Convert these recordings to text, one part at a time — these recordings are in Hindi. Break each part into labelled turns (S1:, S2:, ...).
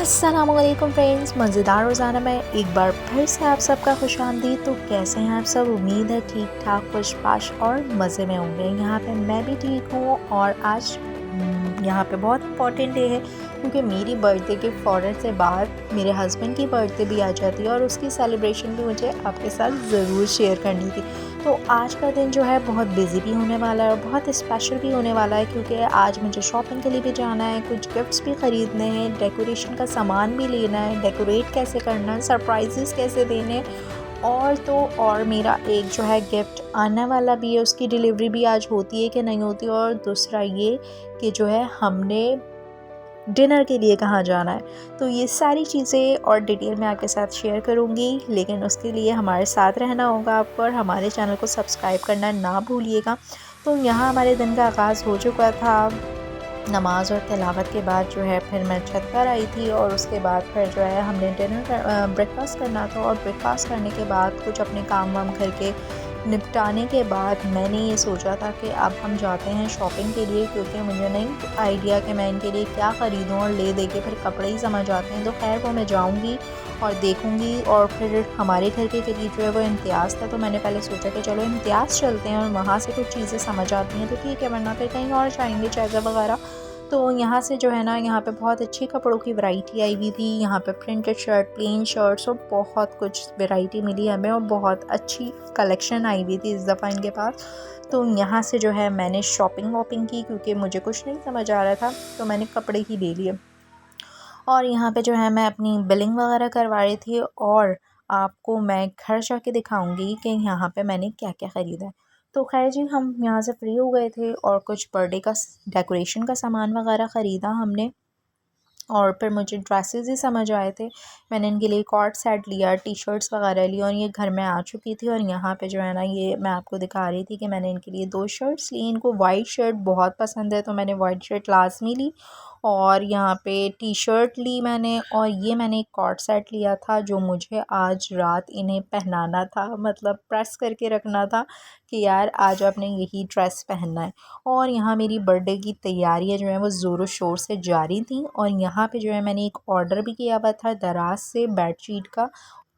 S1: अस्सलामुअलैकुम फ्रेंड्स, मज़ेदार रोज़ाना में एक बार फिर से आप सबका खुशामदीद। तो कैसे हैं आप सब? उम्मीद है ठीक ठाक खुशपाश और मज़े में होंगे। यहाँ पे मैं भी ठीक हूँ और आज यहाँ पे बहुत इम्पॉर्टेंट डे है क्योंकि मेरी बर्थडे के फ़ौरन से बाद मेरे हस्बैंड की बर्थडे भी आ जाती है और उसकी सेलिब्रेशन भी मुझे आपके साथ ज़रूर शेयर करनी थी। तो आज का दिन जो है बहुत बिज़ी भी होने वाला है और बहुत स्पेशल भी होने वाला है क्योंकि आज मुझे शॉपिंग के लिए भी जाना है, कुछ गिफ्ट्स भी ख़रीदने हैं, डेकोरेशन का सामान भी लेना है, डेकोरेट कैसे करना है, सरप्राइजेस कैसे देने हैं। और तो और मेरा एक जो है गिफ्ट आने वाला भी है, उसकी डिलीवरी भी आज होती है कि नहीं होती। और दूसरा ये कि जो है हमने डिनर के लिए कहाँ जाना है। तो ये सारी चीज़ें और डिटेल मैं आपके साथ शेयर करूँगी, लेकिन उसके लिए हमारे साथ रहना होगा आपको और हमारे चैनल को सब्सक्राइब करना ना भूलिएगा। तो यहाँ हमारे दिन का आगाज़ हो चुका था। नमाज़ और तिलावत के बाद जो है फिर मैं छत पर आई थी और उसके बाद फिर जो है हमने ब्रेकफ़ास्ट करना था। और ब्रेकफ़ास्ट करने के बाद कुछ अपने काम वाम करके निपटाने के बाद मैंने ये सोचा था कि अब हम जाते हैं शॉपिंग के लिए, क्योंकि मुझे नहीं आइडिया कि मैं इनके लिए क्या ख़रीदूँ और ले दे के फिर कपड़े ही समझ आते हैं। तो खैर वो मैं जाऊँगी और देखूँगी। और फिर हमारे घर के करीब जो है वो इम्तियाज़ था, तो मैंने पहले सोचा कि चलो इम्तियाज़ चलते हैं और वहाँ से कुछ चीज़ें समझ आती हैं तो ठीक है, वरना फिर कहीं और जाएंगे चादर वगैरह। तो यहाँ से जो है ना, यहाँ पे बहुत अच्छी कपड़ों की वैरायटी आई हुई थी। यहाँ पे प्रिंटेड शर्ट, प्लेन शर्ट्स और बहुत कुछ वैरायटी मिली हमें और बहुत अच्छी कलेक्शन आई हुई थी इस दफ़ा इनके पास। तो यहाँ से जो है मैंने शॉपिंग वॉपिंग की क्योंकि मुझे कुछ नहीं समझ आ रहा था, तो मैंने कपड़े ही ले लिए। और यहाँ पे जो है मैं अपनी बिलिंग वगैरह करवा रही थी और आपको मैं घर जाके दिखाऊंगी कि यहाँ पे मैंने क्या क्या ख़रीदा है। तो खैर जी, हम यहाँ से फ्री हो गए थे और कुछ बर्थडे का डेकोरेशन का सामान वगैरह ख़रीदा हमने। और फिर मुझे ड्रेसेस ही समझ आए थे। मैंने इनके लिए कॉर्ड सेट लिया, टी शर्ट्स वगैरह ली और ये घर में आ चुकी थी। और यहाँ पे जो है ना, ये मैं आपको दिखा रही थी कि मैंने इनके लिए 2 शर्ट्स ली। इनको वाइट शर्ट बहुत पसंद है तो मैंने वाइट शर्ट लाजमी ली। और यहाँ पे टी शर्ट ली मैंने, और ये मैंने एक कॉर्ड सेट लिया था जो मुझे आज रात इन्हें पहनाना था, मतलब प्रेस करके रखना था कि यार आज आपने यही ड्रेस पहनना है। और यहाँ मेरी बर्थडे की तैयारियाँ जो हैं वो ज़ोरों शोर से जारी थी। और यहाँ पे जो है मैंने एक ऑर्डर भी किया हुआ था दराज से बेडशीट का।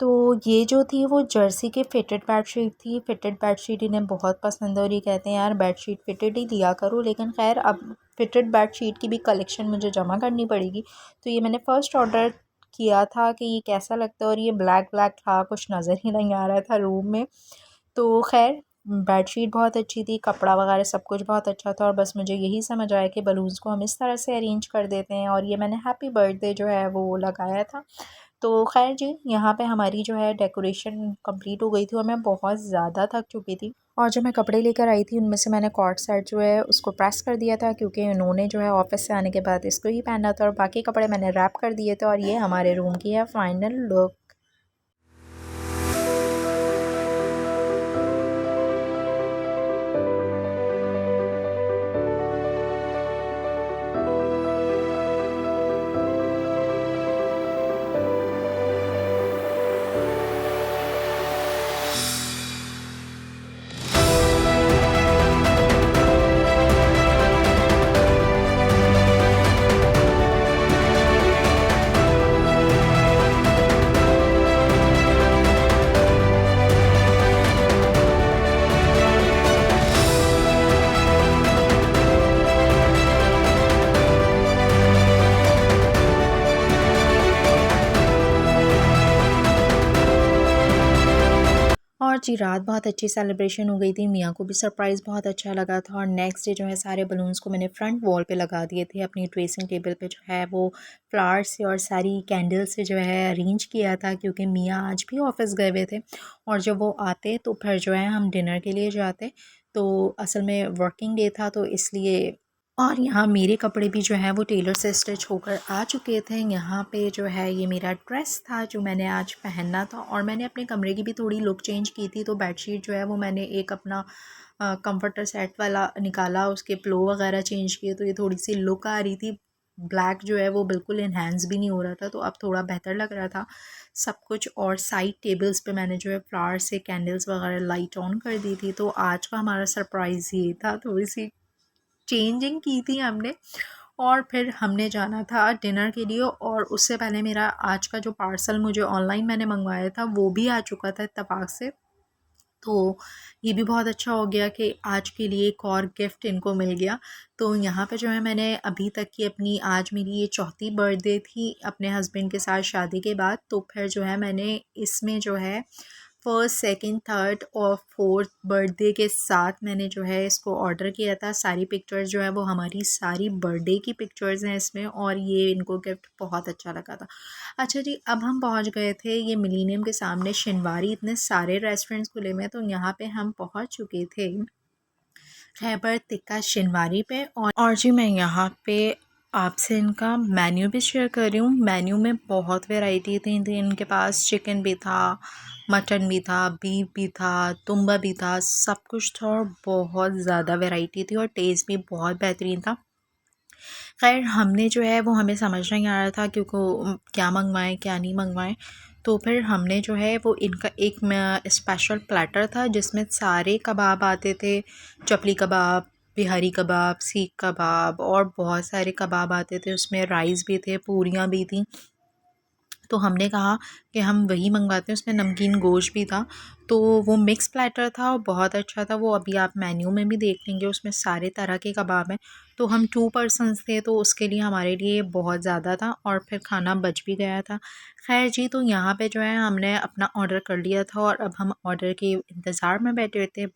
S1: तो ये जो थी वो जर्सी के फिटेड बेडशीट थी। फिटेड बेडशीट इन्हें बहुत पसंद है और ये कहते हैं यार बेडशीट फिटेड ही लिया करो। लेकिन खैर अब फिटेड बेडशीट की भी कलेक्शन मुझे जमा करनी पड़ेगी। तो ये मैंने फ़र्स्ट ऑर्डर किया था कि ये कैसा लगता है, और ये ब्लैक ब्लैक था, कुछ नज़र ही नहीं आ रहा था रूम में। तो खैर बेडशीट बहुत अच्छी थी, कपड़ा वगैरह सब कुछ बहुत अच्छा था। और बस मुझे यही समझ आया कि बलून्स को हम इस तरह से अरेंज कर देते हैं। और ये मैंने हैप्पी बर्थडे जो है वो लगाया था। तो खैर जी, यहाँ पे हमारी जो है डेकोरेशन कंप्लीट हो गई थी और मैं बहुत ज़्यादा थक चुकी थी। और जो मैं कपड़े लेकर आई थी उनमें से मैंने कॉर्ड सेट जो है उसको प्रेस कर दिया था क्योंकि उन्होंने जो है ऑफिस से आने के बाद इसको ही पहना था, और बाकी कपड़े मैंने रैप कर दिए थे। और ये हमारे रूम की है फाइनल लुक। और जी, रात बहुत अच्छी सेलिब्रेशन हो गई थी। मियाँ को भी सरप्राइज़ बहुत अच्छा लगा था। और नेक्स्ट डे जो है सारे बलून्स को मैंने फ्रंट वॉल पे लगा दिए थे। अपनी ड्रेसिंग टेबल पे जो है वो फ्लावर्स से और सारी कैंडल से जो है अरेंज किया था, क्योंकि मियाँ आज भी ऑफिस गए हुए थे और जब वो आते तो फिर जो है हम डिनर के लिए जाते। तो असल में वर्किंग डे था तो इसलिए। और यहाँ मेरे कपड़े भी जो है वो टेलर से स्टिच होकर आ चुके थे। यहाँ पे जो है ये मेरा ड्रेस था जो मैंने आज पहनना था। और मैंने अपने कमरे की भी थोड़ी लुक चेंज की थी। तो बेडशीट जो है वो मैंने एक अपना कंफर्टर सेट वाला निकाला, उसके पिलो वगैरह चेंज किए तो ये थोड़ी सी लुक आ रही थी। ब्लैक जो है वो बिल्कुल इन्हेंस भी नहीं हो रहा था, तो अब थोड़ा बेहतर लग रहा था सब कुछ। और साइड टेबल्स पे मैंने जो है फ्लावर से कैंडल्स वगैरह लाइट ऑन कर दी थी। तो आज का हमारा सरप्राइज़ ये था, थोड़ी सी चेंजिंग की थी हमने। और फिर हमने जाना था डिनर के लिए और उससे पहले मेरा आज का जो पार्सल मुझे ऑनलाइन मैंने मंगवाया था वो भी आ चुका था इत्तेफाक से। तो ये भी बहुत अच्छा हो गया कि आज के लिए एक और गिफ्ट इनको मिल गया। तो यहाँ पे जो है मैंने अभी तक की अपनी आज मेरी ये चौथी बर्थडे थी अपने हस्बैंड के साथ शादी के बाद। तो फिर जो है मैंने इसमें जो है फर्स्ट, सेकंड, थर्ड और फोर्थ बर्थडे के साथ मैंने जो है इसको ऑर्डर किया था। सारी पिक्चर्स जो है वो हमारी सारी बर्थडे की पिक्चर्स हैं इसमें और ये इनको गिफ्ट बहुत अच्छा लगा था। अच्छा जी, अब हम पहुंच गए थे ये मिलीनियम के सामने शिनवारी, इतने सारे रेस्टोरेंट्स खुले हुए हैं तो यहाँ पे हम पहुंच चुके थे खैबर तिक्का शिनवारी पे। और जी मैं यहाँ पे आपसे इनका मेन्यू भी शेयर कर रही हूँ। मेन्यू में बहुत वैरायटी थी इनके पास। चिकन भी था, मटन भी था, बीफ भी था, तुम्बा भी था, सब कुछ था और बहुत ज़्यादा वैरायटी थी और टेस्ट भी बहुत बेहतरीन था। खैर हमने जो है वो हमें समझ नहीं आ रहा था क्योंकि क्या मंगवाएं क्या नहीं मंगवाएं। तो फिर हमने जो है वो इनका एक स्पेशल प्लेटर था जिसमें सारे कबाब आते थे। चपली कबाब, बिहारी कबाब, सीख कबाब और बहुत सारे कबाब आते थे। उसमें राइस भी थे, पूरियाँ भी थी। तो हमने कहा कि हम वही मंगवाते हैं। उसमें नमकीन गोश्त भी था। तो वो मिक्स प्लेटर था और बहुत अच्छा था वो। अभी आप मेन्यू में भी देख लेंगे उसमें सारे तरह के कबाब हैं। तो हम 2 पर्सन्स थे तो उसके लिए हमारे लिए बहुत ज़्यादा था और फिर खाना बच भी गया था। खैर जी, तो यहाँ पे जो है हमने अपना ऑर्डर कर लिया था और अब हम ऑर्डर के इंतज़ार में बैठे हुए थे।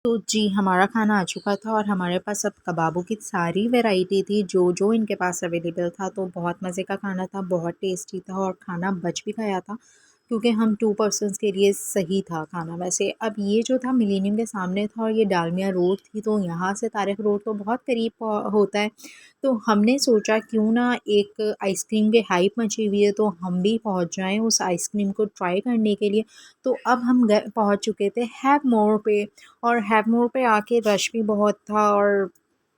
S1: तो जी, हमारा खाना आ चुका था और हमारे पास अब कबाबों की सारी वैरायटी थी जो जो इनके पास अवेलेबल था। तो बहुत मज़े का खाना था, बहुत टेस्टी था और खाना बच भी गया था क्योंकि हम 2 पर्सन्स के लिए सही था खाना वैसे। अब ये जो था मिलेनियम के सामने था और ये डालमिया रोड थी तो यहाँ से तारिक रोड तो बहुत करीब होता है। तो हमने सोचा क्यों ना एक आइसक्रीम की हाइप मची हुई है तो हम भी पहुँच जाएँ उस आइसक्रीम को ट्राई करने के लिए। तो अब हम पहुँच चुके थे हैव मोर पे। और हैवमोर पे आके रश भी बहुत था और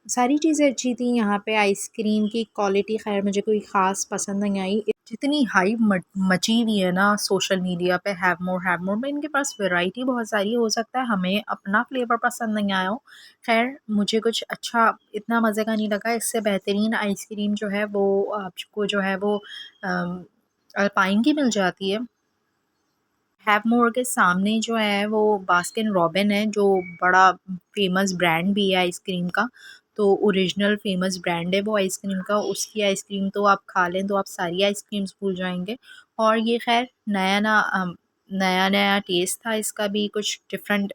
S1: सारी चीज़ें अच्छी थी यहाँ पे। आइसक्रीम की क्वालिटी खैर मुझे कोई ख़ास पसंद नहीं आई। जितनी हाइप मची हुई है ना सोशल मीडिया पे हैवमोर में, इनके पास वैरायटी बहुत सारी है। हो सकता है हमें अपना फ्लेवर पसंद नहीं आया हो। खैर मुझे कुछ अच्छा इतना मज़े का नहीं लगा। इससे बेहतरीन आइसक्रीम जो है वो आपको जो है वो अल्पाइन की मिल जाती है। हैवमोर के सामने जो है वो बास्किन रॉबिन है जो बड़ा फेमस ब्रांड भी है आइसक्रीम का। तो ओरिजिनल फेमस ब्रांड है वो आइसक्रीम का। उसकी आइसक्रीम तो आप खा लें तो आप सारी आइसक्रीम्स भूल जाएंगे। और ये खैर नया नया टेस्ट था इसका भी। कुछ डिफरेंट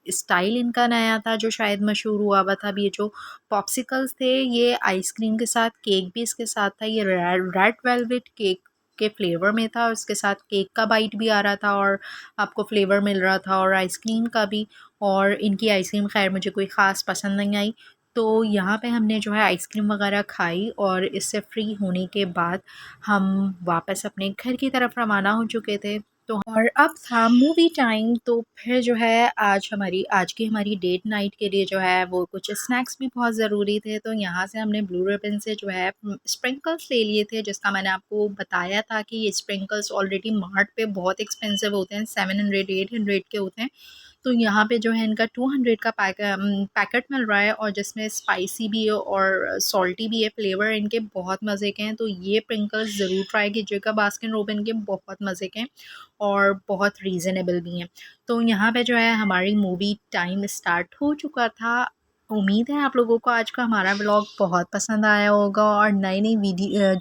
S1: स्टाइल इनका नया था जो शायद मशहूर हुआ हुआ था। अब ये जो पॉप्सिकल्स थे ये आइसक्रीम के साथ केक भी इसके साथ था। ये रेड वेलवेट केक के फ्लेवर में था और उसके साथ केक का बाइट भी आ रहा था और आपको फ्लेवर मिल रहा था और आइसक्रीम का भी। और इनकी आइसक्रीम खैर मुझे कोई ख़ास पसंद नहीं आई। तो यहाँ पे हमने जो है आइसक्रीम वगैरह खाई और इससे फ्री होने के बाद हम वापस अपने घर की तरफ रवाना हो चुके थे। तो और अब था मूवी टाइम। तो फिर जो है आज की हमारी डेट नाइट के लिए जो है वो कुछ स्नैक्स भी बहुत ज़रूरी थे। तो यहाँ से हमने ब्लू रिबन से जो है स्प्रिंकल्स ले लिए थे जिसका मैंने आपको बताया था कि ये स्प्रिंकल्स ऑलरेडी मार्ट पे बहुत एक्सपेंसिव होते हैं, 700 800 के होते हैं। तो यहाँ पे जो है इनका 200 का पैकेट मिल रहा है और जिसमें स्पाइसी भी है और सॉल्टी भी है। फ्लेवर इनके बहुत मज़े के हैं तो ये प्रिंकल्स ज़रूर ट्राई कीजिएगा। बास्किन रोबिन के बहुत मज़े के हैं और बहुत रीज़नेबल भी हैं। तो यहाँ पे जो है हमारी मूवी टाइम स्टार्ट हो चुका था। उम्मीद है आप लोगों को आज का हमारा व्लॉग बहुत पसंद आया होगा और नई नई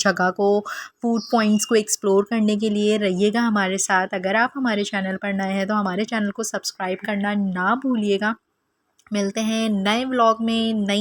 S1: जगह को, फूड पॉइंट्स को एक्सप्लोर करने के लिए रहिएगा हमारे साथ। अगर आप हमारे चैनल पर नए हैं तो हमारे चैनल को सब्सक्राइब करना ना भूलिएगा। मिलते हैं नए व्लॉग में नई